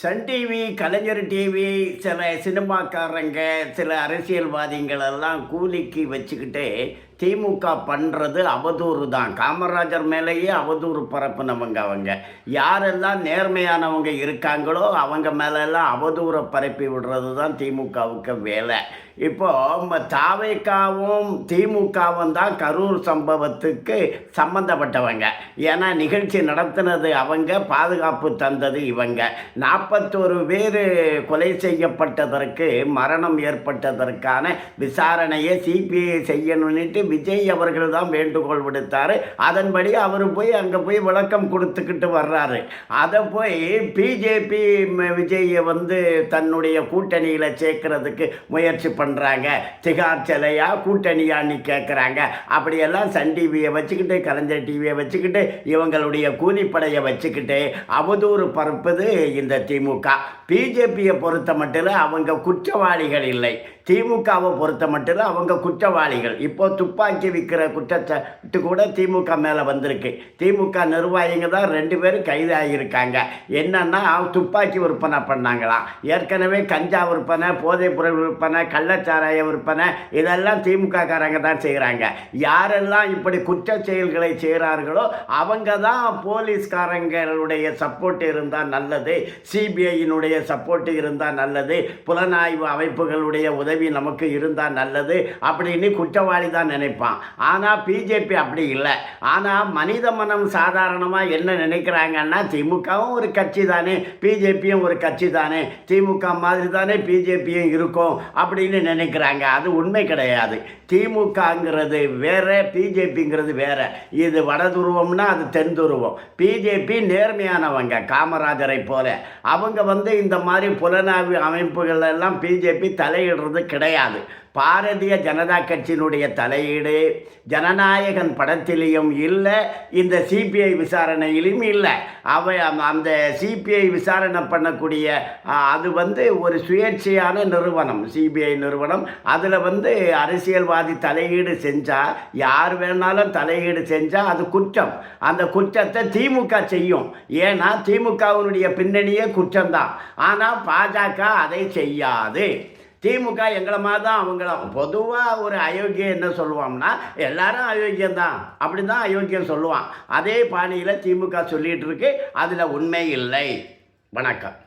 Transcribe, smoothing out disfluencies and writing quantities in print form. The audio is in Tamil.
சன் டிவி, கலைஞர் டிவி, சில சினிமாக்காரங்க, சில அரசியல்வாதிகளெல்லாம் கூலிக்கு வச்சுக்கிட்டு திமுக பண்ணுறது அவதூறு தான். காமராஜர் மேலேயே அவதூறு பரப்புனவங்க அவங்க. யாரெல்லாம் நேர்மையானவங்க இருக்காங்களோ அவங்க மேலெல்லாம் அவதூறை பரப்பி விடுறது தான் திமுகவுக்கு வேலை. இப்போது தாவேக்காவும் திமுகவும் தான் கரூர் சம்பவத்துக்கு சம்மந்தப்பட்டவங்க. ஏன்னா நிகழ்ச்சி நடத்தினது அவங்க, பாதுகாப்பு தந்தது இவங்க. 41 பேர் கொலை செய்யப்பட்டதற்கு, மரணம் ஏற்பட்டதற்கான விசாரணையை சிபிஐ செய்யணும்னுட்டு விஜய் அவர்கள் தான் வேண்டுகோள் விடுத்தார். அதன்படி அவர் போய் அங்கே போய் விளக்கம் கொடுத்துக்கிட்டு வர்றாரு. அதை போய் பிஜேபி விஜயை தன்னுடைய கூட்டணியில் சேர்க்கறதுக்கு முயற்சி பண்ணுறாங்க. திகார் சிலையா கூட்டணியான்னு கேட்குறாங்க. அப்படியெல்லாம் சன் டிவியை வச்சுக்கிட்டு, கலைஞர் டிவியை வச்சுக்கிட்டு, இவங்களுடைய கூலிப்படையை வச்சுக்கிட்டு அவதூறு பரப்புது இந்த திமுக. பிஜேபியை பொறுத்த மட்டும் அவங்க குற்றவாளிகள் இல்லை, திமுகவை பொறுத்த மட்டும் அவங்க குற்றவாளிகள். இப்போ துப்பாக்கி விற்கிற குற்றச்சாட்டு கூட திமுக மேலே வந்திருக்கு. திமுக நிர்வாகிங்க தான் 2 பேரும் கைதாகியிருக்காங்க. என்னன்னா துப்பாக்கி விற்பனை பண்ணாங்களாம். ஏற்கனவே கஞ்சா விற்பனை, போதைப்பொருள் விற்பனை, கள்ளச்சாராய விற்பனை, இதெல்லாம் திமுக காரங்க தான் செய்கிறாங்க. யாரெல்லாம் இப்படி குற்ற செயல்களை செய்கிறார்களோ அவங்க தான் போலீஸ்காரங்களுடைய சப்போர்ட் இருந்தால் நல்லது, சிபிஐயினுடைய சப்போர்ட் இருந்தால் நல்லது, புலனாய்வு அமைப்புகளுடைய உதவி நமக்கு இருந்தால் நல்லது அப்படின்னு குற்றவாளி தான் நினைப்பான். ஆனால் பிஜேபி அப்படி இல்லை. ஆனால் மனித மனம் சாதாரணமாக என்ன நினைக்கிறாங்கன்னா, திமுகவும் ஒரு கட்சி தானே, பிஜேபியும் ஒரு கட்சி தானே, திமுக மாதிரி தானே பிஜேபியும் இருக்கும் அப்படின்னு நினைக்கிறாங்க. அது உண்மை கிடையாது. திமுகங்கிறது வேற, பிஜேபிங்கிறது வேற. இது வட துருவம்னா அது தென் துருவம். பிஜேபி நேர்மையானவங்க, காமராஜரை போல. அவங்க இந்த மாதிரி புலனாய்வு அமைப்புகள் எல்லாம் பிஜேபி தலையிடுறது கிடையாது. பாரதிய ஜனதா கட்சியினுடைய தலையீடு ஜனநாயகன் படத்திலையும் இல்லை, இந்த சிபிஐ விசாரணையிலும் இல்லை. அந்த சிபிஐ விசாரணை பண்ணக்கூடிய அது ஒரு சுயேட்சையான நிறுவனம், சிபிஐ நிறுவனம். அதில் அரசியல்வாதி தலையீடு செஞ்சால், யார் வேணாலும் தலையீடு செஞ்சால் அது குற்றம். அந்த குற்றத்தை திமுக செய்யும். ஏன்னா திமுகவினுடைய பின்னணியே குற்றம்தான். ஆனால் பாஜக அதை செய்யாது. திமுக எங்களை மாதிரி தான் அவங்களும். பொதுவாக ஒரு அயோக்கியம் என்ன சொல்லுவாங்கன்னா, எல்லாரும் அயோக்கியம்தான், அப்படி தான் அயோக்கியம் சொல்லுவான். அதே பாணியில் திமுக சொல்லிகிட்டு இருக்கு. அதில் உண்மை இல்லை. வணக்கம்.